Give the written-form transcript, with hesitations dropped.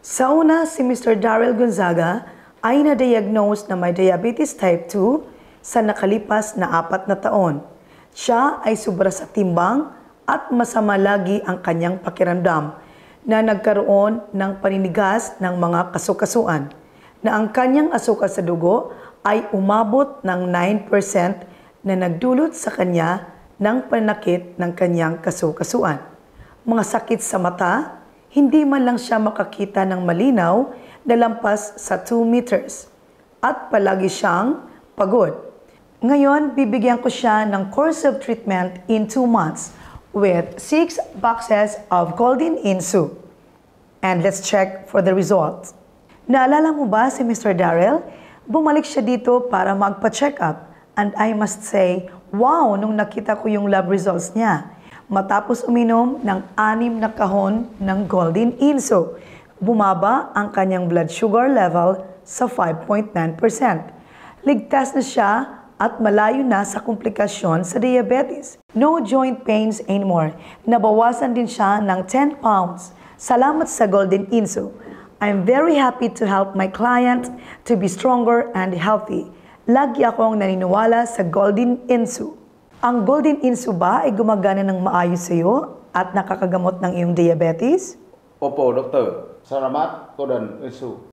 Sa una, si Mr. Daryl Gonzaga ay na-diagnose na may diabetes type 2 sa nakalipas na 4 na taon. Siya ay sobra sa timbang at masama lagi ang kanyang pakiramdam na nagkaroon ng paninigas ng mga kasukasuan na ang kanyang asukal sa dugo ay umabot ng 9% na nagdulot sa kanya ng pananakit ng kanyang kasukasuan. Mga sakit sa mata, hindi man lang siya makakita ng malinaw na lampas sa 2 meters at palagi siyang pagod. Ngayon, bibigyan ko siya ng course of treatment in 2 months with 6 boxes of Golden Insu. And let's check for the results. Naalala mo ba si Mr. Daryl? Bumalik siya dito para magpa-check up. And I must say, wow, nung nakita ko yung lab results niya. Matapos uminom ng 6 na kahon ng Golden Insu, bumaba ang kanyang blood sugar level sa 5.9%. Ligtas na siya at malayo na sa komplikasyon sa diabetes. No joint pains anymore. Nabawasan din siya ng 10 pounds. Salamat sa Golden Insu. I'm very happy to help my client to be stronger and healthy. Lagi akong naniniwala sa Golden Insu. Ang Golden Insu ba ay gumagana ng maayos sa iyo at nakakagamot ng iyong diabetes? Opo, doktor. Salamat, Golden Insu.